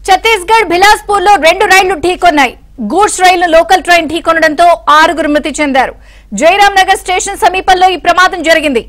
ఛత్తీస్గఢ్ బిలాస్పూర్ లో 2 రైళ్లు ఢీకొన్నాయి. గూడ్స్ రైలు local train ఢీకొనడంతో 6 మృతి చెందారు. జయరామ్ నగర్ స్టేషన్ సమీపంలో ఈ ప్రమాదం జరిగింది.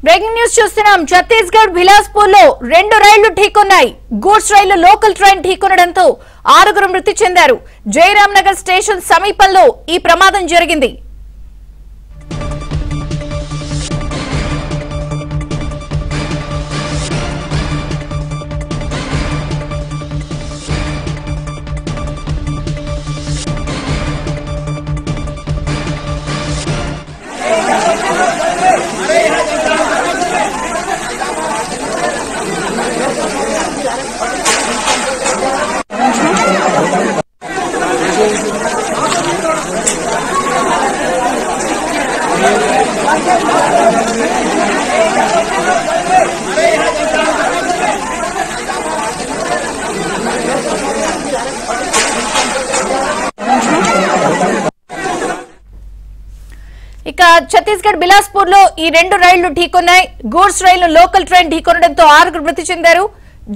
బ్రేకింగ్ న్యూస్ చూస్తున్నాం. ఛత్తీస్గఢ్ బిలాస్పూర్ లో 2 రైళ్లు ఢీకొన్నాయి. గూడ్స్ రైలు లోకల్ ట్రైన్ ఢీకొనడంతో 6 మృతి చెందారు. జయరామ్ నగర్ స్టేషన్ సమీపంలో ఈ ప్రమాదం జరిగింది. ఇక ఛత్తీస్గఢ్ బిలాస్పూర్ లో ఈ 2 రైళ్లు ఢీకొన్నాయి. గూడ్స్ రైలు లోకల్ ట్రైన్ ఢీకొనడంతో 6 మృతి చెందారు.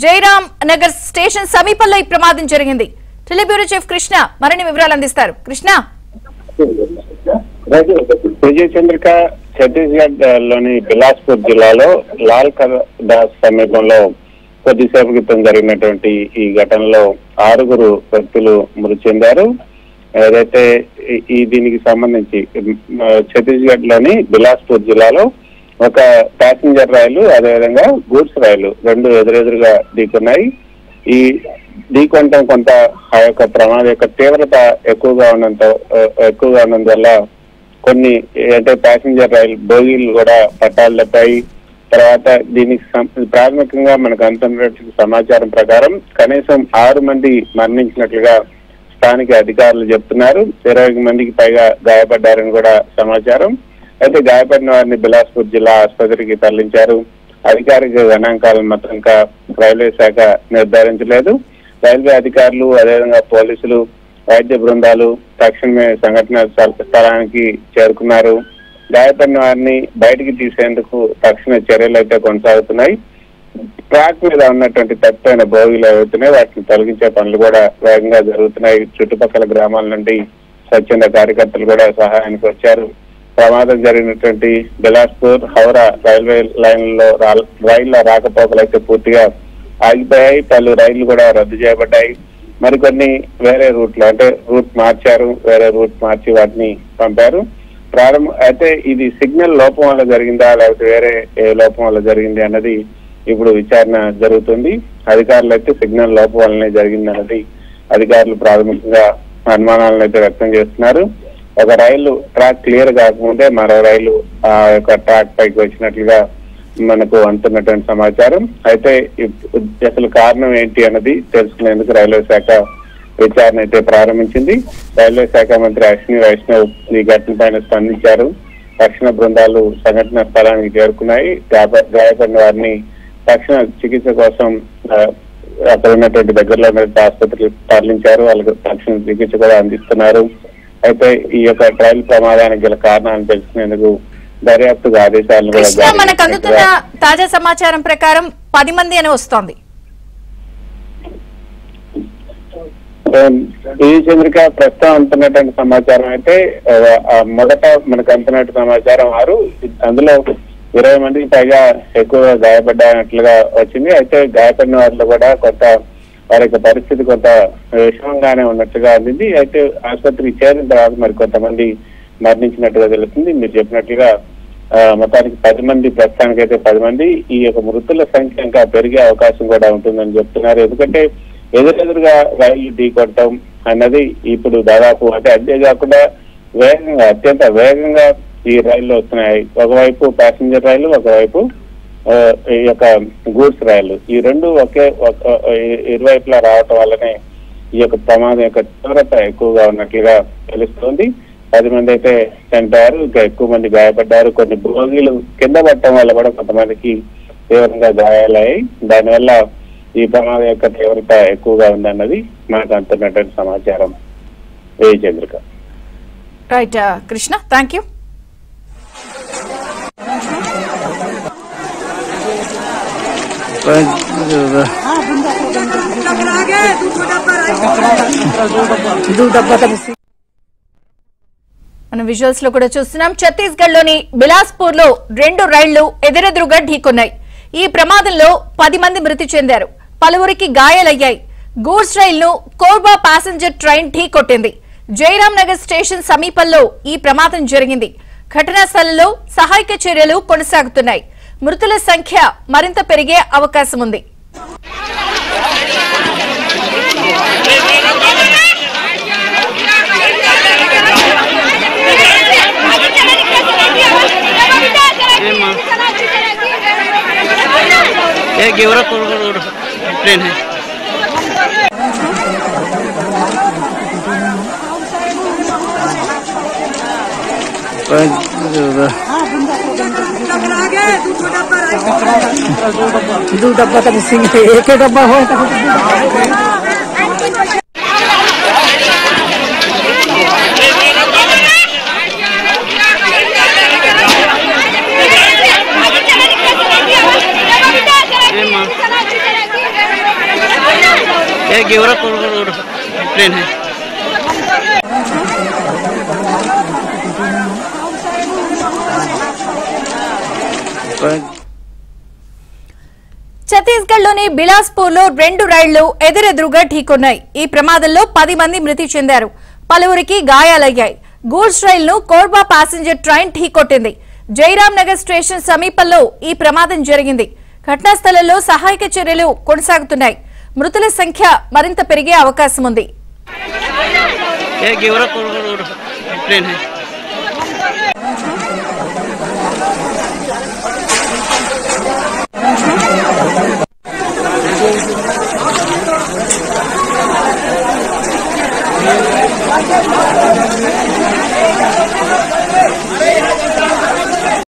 జయరామ్ నగర్ స్టేషన్ సమీపంలో ఈ ప్రమాదం జరిగింది. ఢిల్లీ బ్యూరో చీఫ్ కృష్ణ మరిన్ని వివరాలు అందిస్తారు. కృష్ణ, విజయ్ చంద్రిక, ఛత్తీస్గఢ్ లోని బిలాస్పూర్ జిల్లాలో లాల్ దాస్ సమీపంలో కొద్దిసేపు క్రితం జరిగినటువంటి ఈ ఘటనలో 6 వ్యక్తులు మృతి చెందారు. ఏదైతే దీనికి సంబంధించి ఛత్తీస్గఢ్ లోని బిలాస్పూర్ జిల్లాలో ఒక ప్యాసింజర్ రైలు, అదేవిధంగా గూడ్స్ రైలు 2 ఎదురెదురుగా ఢీకొన్నాయి. ఈ ఢీకొనడం కొంత ఆ యొక్క ప్రమాదం యొక్క తీవ్రత ఎక్కువగా ఉన్నందువల్ల కొన్ని అంటే ప్యాసింజర్ రైలు బోగీలు కూడా పట్టాలు తప్పాయి. తర్వాత దీనికి ప్రాథమికంగా మనకు అందుతున్నటువంటి సమాచారం ప్రకారం కనీసం 6 మంది మరణించినట్లుగా స్థానిక అధికారులు చెప్తున్నారు. 20 మందికి పైగా గాయపడ్డారని కూడా సమాచారం. అయితే గాయపడిన వారిని బిలాస్పూర్ జిల్లా ఆసుపత్రికి తరలించారు. అధికారిక గణాంకాలను మాత్రం ఇంకా రైల్వే శాఖ నిర్ధారించలేదు. రైల్వే అధికారులు, అదేవిధంగా పోలీసులు, వైద్య బృందాలు తక్షణమే సంఘటన స్థలానికి చేరుకున్నారు. గాయపడిన వారిని బయటికి తీసేందుకు తక్షణ చర్యలు అయితే కొనసాగుతున్నాయి. ట్రాక్ మీద ఉన్నటువంటి తప్పైన బోగీలు అవుతున్నాయి, వాటిని తొలగించే పనులు కూడా వేగంగా జరుగుతున్నాయి. చుట్టుపక్కల గ్రామాల నుండి స్వచ్ఛంద కార్యకర్తలు కూడా సహాయానికి వచ్చారు. ప్రమాదం జరిగినటువంటి బిలాస్పూర్ హౌరా రైల్వే లైన్లో రైళ్ల రాకపోకలు అయితే పూర్తిగా ఆగిపోయాయి. పలు రైళ్లు కూడా రద్దు చేయబడ్డాయి. మరికొన్ని వేరే రూట్లో అంటే రూట్ మార్చారు, వేరే రూట్ మార్చి వాటిని పంపారు. అయితే ఇది సిగ్నల్ లోపం వల్ల జరిగిందా లేకపోతే వేరే లోపం వల్ల జరిగింది అన్నది ఇప్పుడు విచారణ జరుగుతుంది. అధికారులు అయితే సిగ్నల్ లోపం వల్లనే జరిగింది అన్నది అధికారులు ప్రాథమికంగా అనుమానాలను అయితే వ్యక్తం చేస్తున్నారు. ఒక రైలు ట్రాక్ క్లియర్ కాకముందే మరో రైలు ఆ యొక్క ట్రాక్ పైకి వచ్చినట్లుగా మనకు అందుతున్నటువంటి సమాచారం. అయితే అసలు కారణం ఏంటి అన్నది తెలుసుకునేందుకు రైల్వే శాఖ విచారణ అయితే ప్రారంభించింది. రైల్వే శాఖ మంత్రి అశ్విని వైష్ణవ్ ఈ ఘటన పైన స్పందించారు. రక్షణ బృందాలు సంఘటన స్థలానికి చేరుకున్నాయి. గాయపడిన వారిని తక్షణ చికిత్స కోసం అక్కడ ఉన్నటువంటి దగ్గరలో ఆసుపత్రికి తరలించారు. వాళ్ళకి తక్షణ చికిత్స కూడా అందిస్తున్నారు. అయితే ఈ యొక్క రైలు ప్రమాదానికి గల కారణాలను తెలుసుకునేందుకు దర్యాప్తుగా ఆదేశాలను కూడా మనకు అందుతున్న తాజా సమాచారం ప్రకారం 10 మంది అని వస్తోంది. ఈ చంద్రిక ప్రస్తుతం అందుతున్నటువంటి సమాచారం అయితే మొదట మనకు అందుతున్నట్టు సమాచారం 6, అందులో 20 మందికి పైగా ఎక్కువగా గాయపడ్డట్లుగా వచ్చింది. అయితే గాయపడిన వారిలో కూడా కొంత వారి యొక్క పరిస్థితి కొంత విషమంగానే ఉన్నట్టుగా అందింది. అయితే ఆసుపత్రికి చేరిన తర్వాత మరి కొంతమంది మరణించినట్టుగా తెలుస్తుంది. మీరు చెప్పినట్లుగా మొత్తానికి 10 మంది, ప్రస్తుతానికైతే 10 మంది. ఈ యొక్క మృతుల సంఖ్య ఇంకా పెరిగే అవకాశం కూడా ఉంటుందని చెప్తున్నారు. ఎందుకంటే ఎదురెదురుగా రైళ్లు ఢీకొట్టడం అన్నది ఇప్పుడు దాదాపు అంటే అదే కాకుండా అత్యంత వేగంగా ఈ రైళ్లు వస్తున్నాయి. ఒకవైపు ప్యాసింజర్ రైలు, ఒకవైపు ఈ యొక్క గూడ్స్ రైలు, ఈ 2 ఇరువైపులా రావటం వల్లనే ఈ యొక్క ప్రమాదం యొక్క తీవ్రత ఎక్కువగా ఉన్నట్లుగా తెలుస్తోంది. 10 మంది అయితే చనిపోయారు, ఇంకా ఎక్కువ మంది గాయపడ్డారు. కొన్ని బోగీలు కింద పడటం వల్ల కూడా కొంతమందికి తీవ్రంగా గాయాలయ్యాయి. దానివల్ల ఈ ప్రమాదం యొక్క తీవ్రత ఎక్కువగా ఉందన్నది మనకు అందుతున్నటువంటి సమాచారం. Chandrika. Right Krishna, thank you. మనం విజువల్స్ లో కూడా చూస్తున్నాం. ఛత్తీస్గఢ్ లోని బిలాస్పూర్ లో 2 రైళ్లు ఎదురెదురుగా ఢీకొన్నాయి. ఈ ప్రమాదంలో 10 మంది మృతి చెందారు, పలువురికి గాయాలయ్యాయి. గూడ్స్ రైలును కోర్బా ప్యాసింజర్ ట్రైన్ ఢీకొట్టింది. జైరామ్ నగర్ స్టేషన్ సమీపంలో ఈ ప్రమాదం జరిగింది. ఘటనా స్థలంలో సహాయక చర్యలు కొనసాగుతున్నాయి. మృతుల సంఖ్య మరింత పెరిగే అవకాశం ఉంది. ट्रेन है दो डब्बा तो मिसिंग है, एक डब्बा हो ट्रेन है। ఛత్తీస్గఢ్ లోని బిలాస్పూర్ లో 2 రైళ్లు ఎదురెదురుగా ఢీకొన్నాయి. ఈ ప్రమాదంలో 10 మంది మృతి చెందారు, పలువురికి గాయాలయ్యాయి. గూడ్స్ రైలును కోర్బా ప్యాసింజర్ ట్రైన్ ఢీకొట్టింది. జైరామ్ నగర్ స్టేషన్ సమీపంలో ఈ ప్రమాదం జరిగింది. ఘటనా స్థలంలో సహాయక చర్యలు కొనసాగుతున్నాయి. మృతుల సంఖ్య మరింత పెరిగే అవకాశం ఉంది. ट्रेन है।